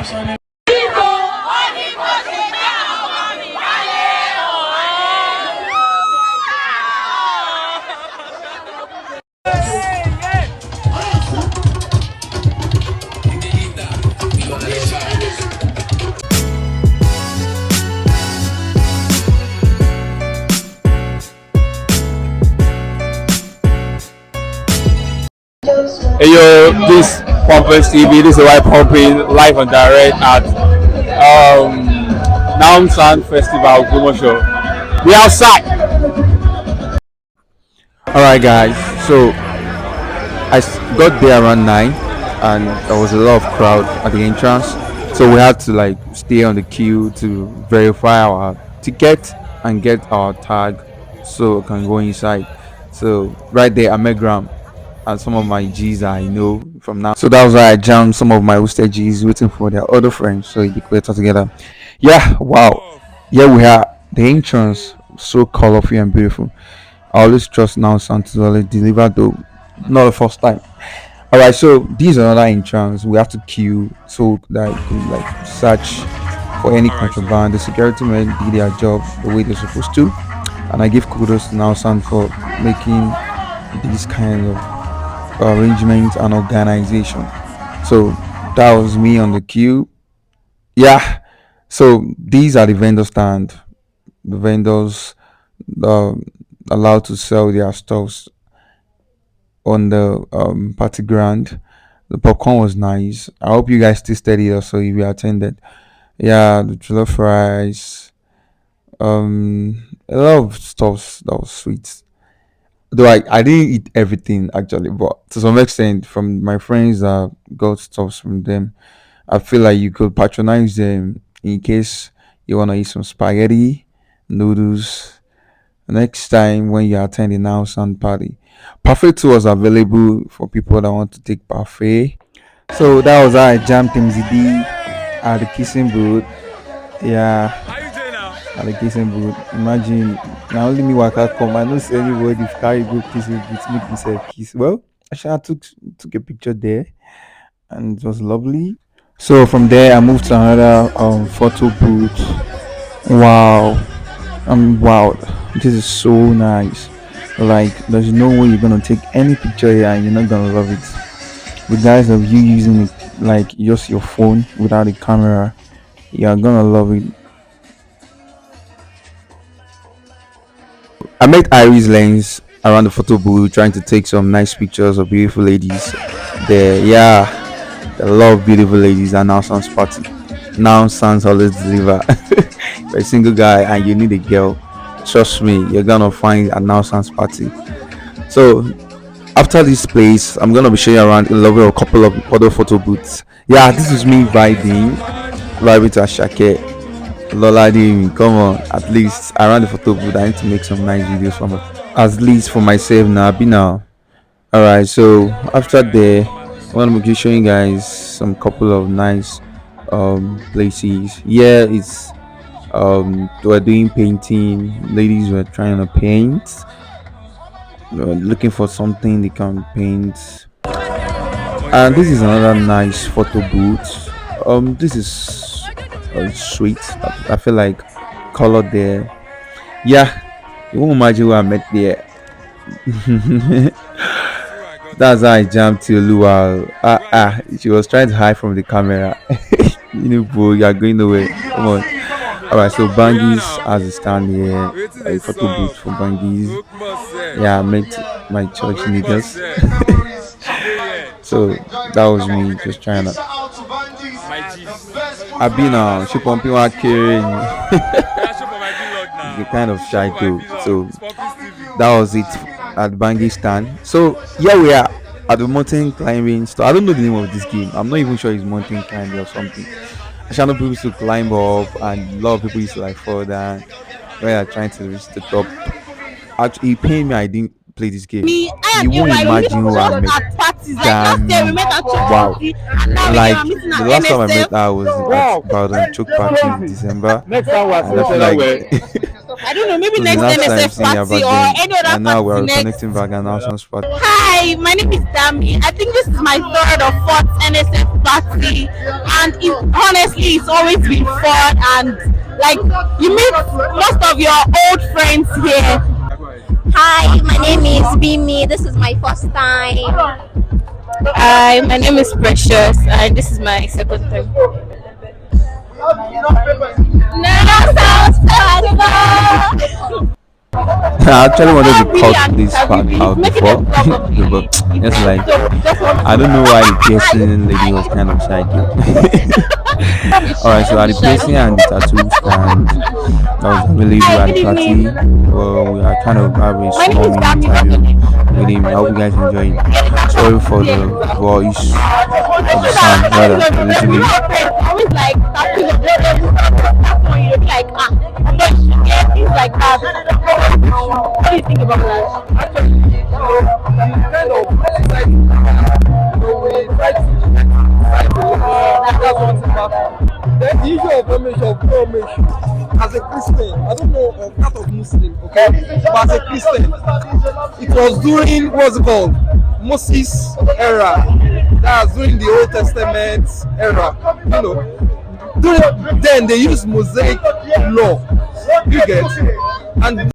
Hey yo, this Pompous TV. This is White Pumping live and direct at Nowsound Festival promotion. We outside. All right, guys. So got there around 9, and there was a lot of crowd at the entrance. So we had to like stay on the queue to verify our ticket and get our tag, so we can go inside. So right there, I met Graham and some of my G's I know from now. So that was why I jammed some of my hosted G's waiting for their other friends so they could all together. Yeah, wow. Yeah, we are the entrance so colorful and beautiful. I always trust now Sound to always deliver though. Not the first time. Alright, so these are another entrance. We have to queue so that we could like search for any contraband. The security men did their job the way they're supposed to. And I give kudos to Now Sound for making these kind of arrangements and organization. So that was me on the queue. Yeah, so these are the vendor stand. The vendors allowed to sell their stuffs on the party ground. The popcorn was nice. I hope you guys tasted it also if you attended. Yeah, the jollof rice, a lot of stuff that was sweet. Though I didn't eat everything actually, but to some extent from my friends that got stuff from them, I feel like you could patronize them in case you wanna eat some spaghetti, noodles. Next time when you attend a Now Sound party, parfait too was available for people that want to take parfait. So that was how I jammed MZD at the kissing booth. Yeah, at the kissing booth. Imagine now only me waka come. I don't see anybody carry go kissing booth make myself kiss. Well, actually I took a picture there and it was lovely. So from there I moved to another photo booth. Wow. Wow, this is so nice. Like there's no way you're gonna take any picture here and you're not gonna love it. Regardless of you using it like just your phone without a camera, you're gonna love it. I met Iris Lens around the photo booth trying to take some nice pictures of beautiful ladies there. Yeah, a lot of beautiful ladies at Now Sounds party. Now Sounds always deliver. You're a single guy and you need a girl, trust me, you're gonna find a Now Sounds party. So after this place, I'm gonna be showing you around a couple of other photo booths. Yeah, this is me vibing to Ashake. Lola Dimi, come on, at least around the photo booth I need to make some nice videos for at least for myself now. Be now. Alright, so after there I'm gonna be showing you guys some couple of nice places. Yeah, it's they were doing painting, ladies were trying to paint, they were looking for something they can paint. And this is another nice photo booth. This is sweet. I feel like color there. Yeah, you won't imagine who I met there. That's how I jammed to Luau. She was trying to hide from the camera. You know, bro, you are going nowhere. Come on. Alright, so Bangies has a stand here, a photo booth for Bangies. Yeah, I met my church niggas. So that was me just trying to. I've been she pumping one carrying. The kind of shy too. So that was it at Bangi stand. So here we are at the mountain climbing store. I don't know the name of this game. I'm not even sure it's mountain climbing or something. I know people used to climb up and a lot of people used to like fall down when they're trying to reach the top. Actually, it pained me I didn't play this game. You won't imagine who I met. Wow. Like the last time I met her was at Bowden Choke Party in December. And I feel like I don't know, maybe So the next last time NSF seeing you party back or then, any other and now we party are next. connecting back and now some spot. Hi, my name is Dami. I think this is my third or fourth NSF party, and honestly, it's always been fun. And like you meet most of your old friends here. Hi, my name is Bimi. This is my first time. Hi, my name is Precious, and this is my second time. Nowsound Festival. I actually wanted to Really cut and this part really out making before, a vlog of me. but it's like Just want I don't know why the piercing lady was kind of shy though. Alright, so at the piercing and the tattoo stand, that was available at the party. Well, we are kind of having a My name small is mini Dami. interview with him. I hope you guys enjoy it. Sorry for the voice, for the sound, rather, a little bit. I always like tapping on that one, you'll be like, I'm not sure. Yeah, things like that. What do you think about that? Kind of exciting. We try to that's one thing about then the issue of formation as a Christian, I don't know of that of Muslim, okay? But as a Christian, it was during what's it called? Moses era. That's during the Old Testament era. You know. Then they used Mosaic law. You get? And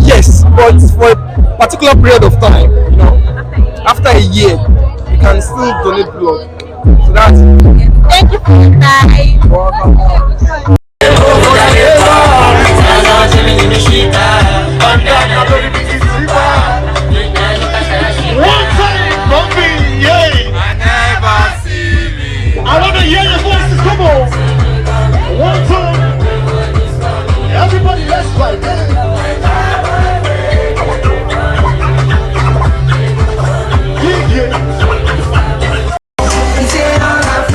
yes, but for a particular period of time, you know, after a year, you can still donate blood. So that's it. Thank you for your time. Welcome. I want to hear your voices, come on. One time. Everybody, let's fight.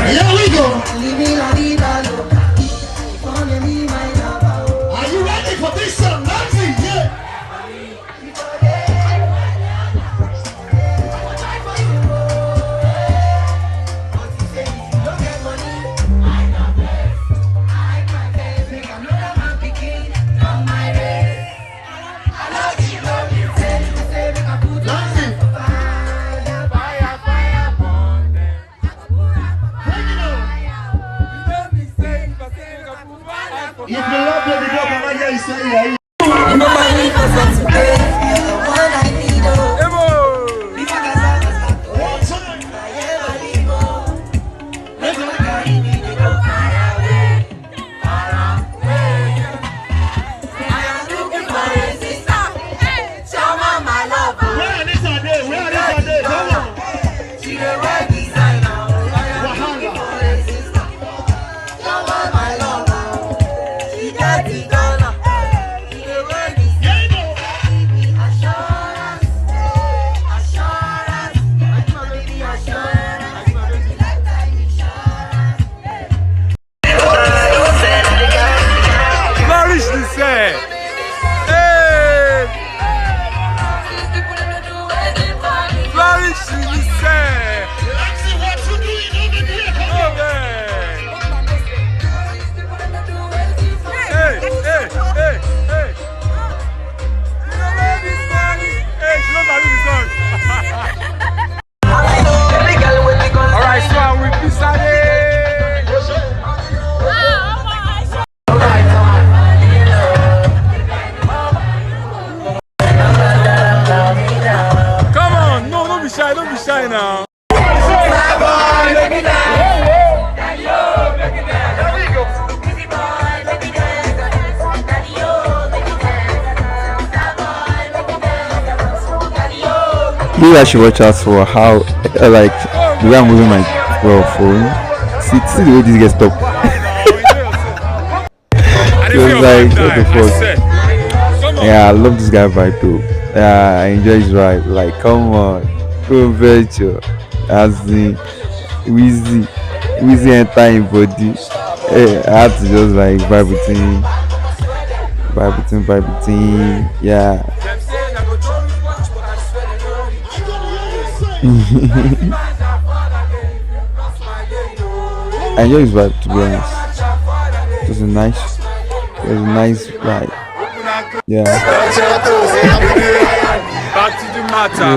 Here we go. Are you ready for this song? Nancy, yeah. If you love baby girl, can I hear you say yeah? One time. Where this a day? Where this a day? Come on. Yeah, you know. Flourish the say. Hey! Flourish the say. Let's see what you doing over there. Come on. Hey, hey, hey, hey. Hey, she knows how to do the song. Alright, so I'm with Pisade. Come on, no, don't be shy now. You guys should watch out for how, like, the way I'm moving my phone. See the way this gets stopped. I It was like, what the fuck? Come on. Yeah, I love this guy vibe though. Yeah, I enjoy his vibe. Like, come on, go virtual. As in, Wheezy enter in body. I had to just like vibe with him. Yeah. I enjoy his vibe, to be honest. It was a nice It was a nice ride. Yeah. Back to the matter.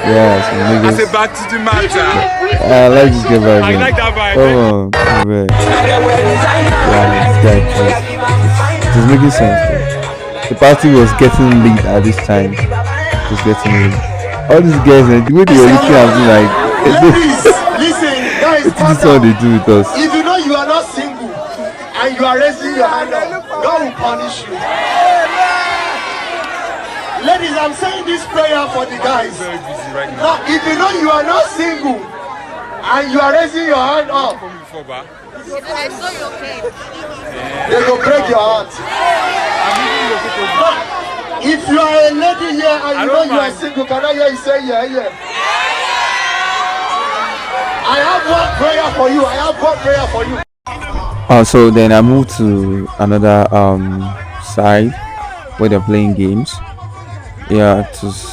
Yeah, some I niggas. said back to the matter. I like this guy vibe. I like that vibe. Oh, man. Yeah, this guy it was making sense. Though. The party was getting lit at this time. It was getting lit. All these guys, the way they were looking at me like, Listen, guys, this is what they do with us. if you know you are not single and you are raising your hand up, God will punish you. Ladies, I'm saying this prayer for the guys. Very busy right now. Now, if you know you are not single and you are raising your hand up, they will break your heart. If you are a lady here and you know you are single, can I hear you say yeah, yeah? I have one prayer for you. I have one prayer for you. So then I moved to another side where they're playing games. Yeah, it was.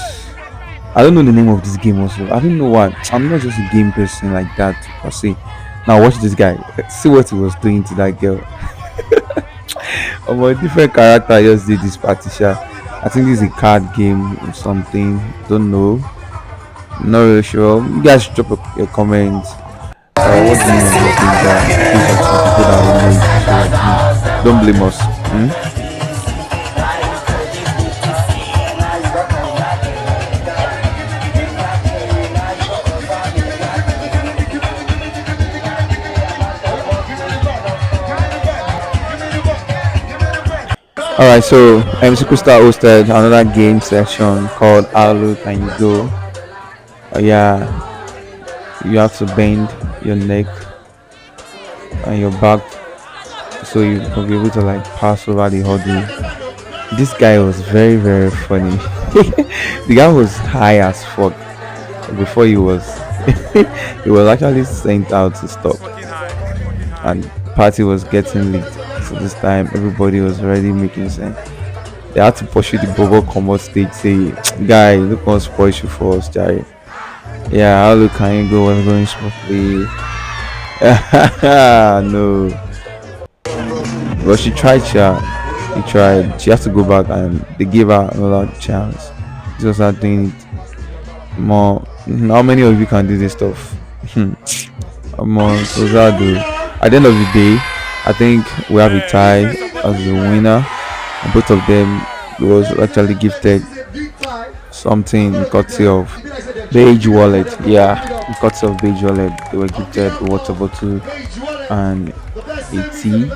I don't know the name of this game also. I don't know what. I'm not just a game person like that per se. Now watch this guy. See what he was doing to that girl. A different character just did this party. I think this is a card game or something. Don't know. Not really sure. You guys should drop your comments. What do you think that these are some people that will know? Don't blame us. Alright, so MC Crystal hosted another game session called How Low Can You Go? Yeah, you have to bend your neck and your back so you can be able to like pass over the hurdle. This guy was very, very funny. The guy was high as fuck before he was he was actually sent out to stop, and party was getting lit. So this time everybody was already making sense. They had to pursue the bubble combo stage, say, guy, look what's push you for us, Jerry. Yeah, how look can you go was going smoothly. No. But she tried, She tried. She has to go back and they gave her another chance. She was not doing it more. How many of you can do this stuff? So that do. At the end of the day, I think we have a tie as the winner. And both of them was actually gifted something courtesy of Beige Wallet. Yeah, courtesy of Beige Wallet. They were gifted a water bottle and a tea.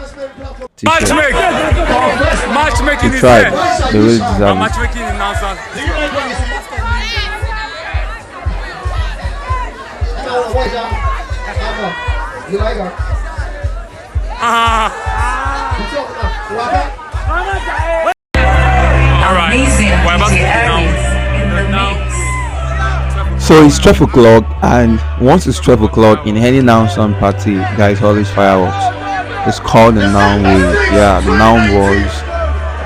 Matchmaking They is tried. there. They really deserve it. Matchmaking in Nowsound. You like her? Alright, we're about to now. So it's 12 o'clock, and once it's 12 o'clock in any Nowsound party, there is always fireworks. It's called the Noun Wave. Yeah, the Noun Boys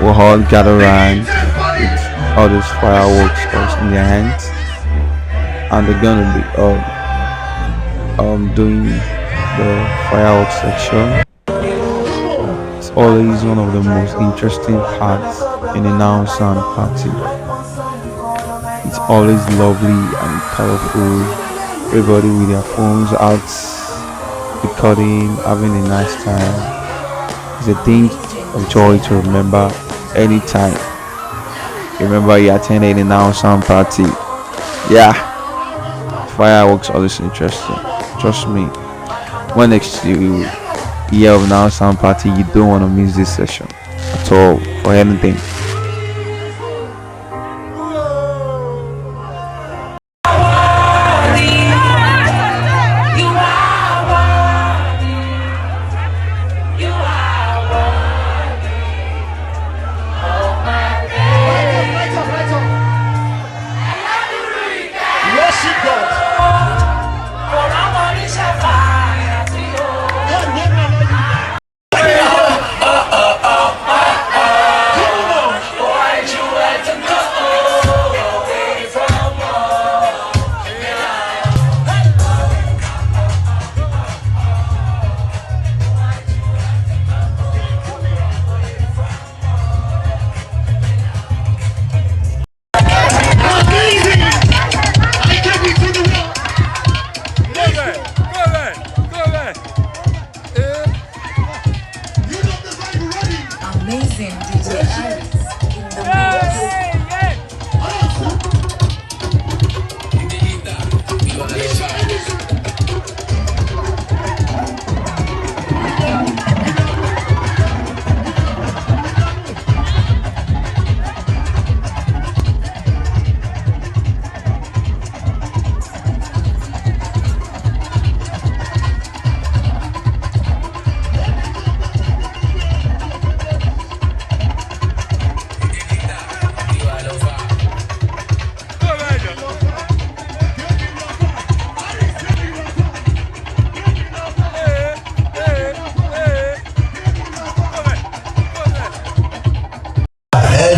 will all gather around with all these fireworks in their hands, and they're gonna be doing the fireworks section. It's always one of the most interesting parts in a Nowsound party. It's always lovely and colorful. Everybody with their phones out, recording, having a nice time. It's a thing of joy to remember anytime. Remember you attended a Nowsound party. Yeah, fireworks always interesting. Trust me. When next you hear of Nowsound party, you don't want to miss this session at all for anything.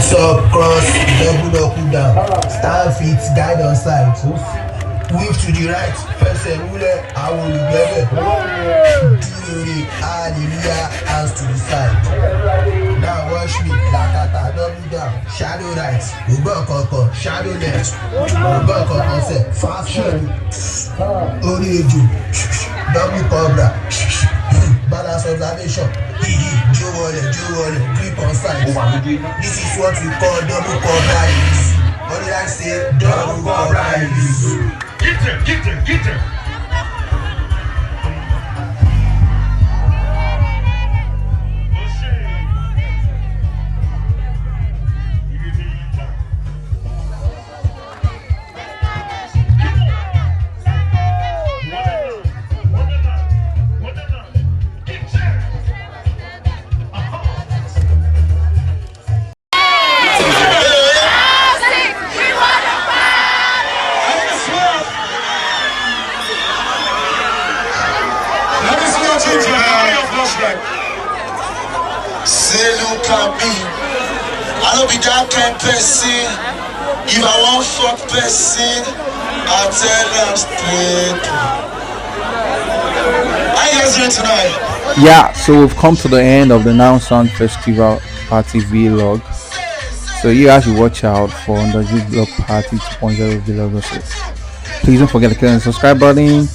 Hands up, cross, double up, down. Stand feet, guide on side. Move to the right. First and ruler, I will be better. Hallelujah, hands to the side. Now watch me, lakata, double down. Shadow right, Ugo shadow left. Ugo set, fast forward. Oriju, double cobra. Balance observation. Joe Wallet, grip on side. This is what we call double cobra. What did I say? Double cobra. Get there. Say look at me, I don't be that kind person. If I want fuck person, I tell them straight. How you guys doing tonight? Yeah, so we've come to the end of the Nowsound Festival party vlog. So you guys should watch out for the vlog party 2.0 vlog also. Please don't forget to click on the subscribe button.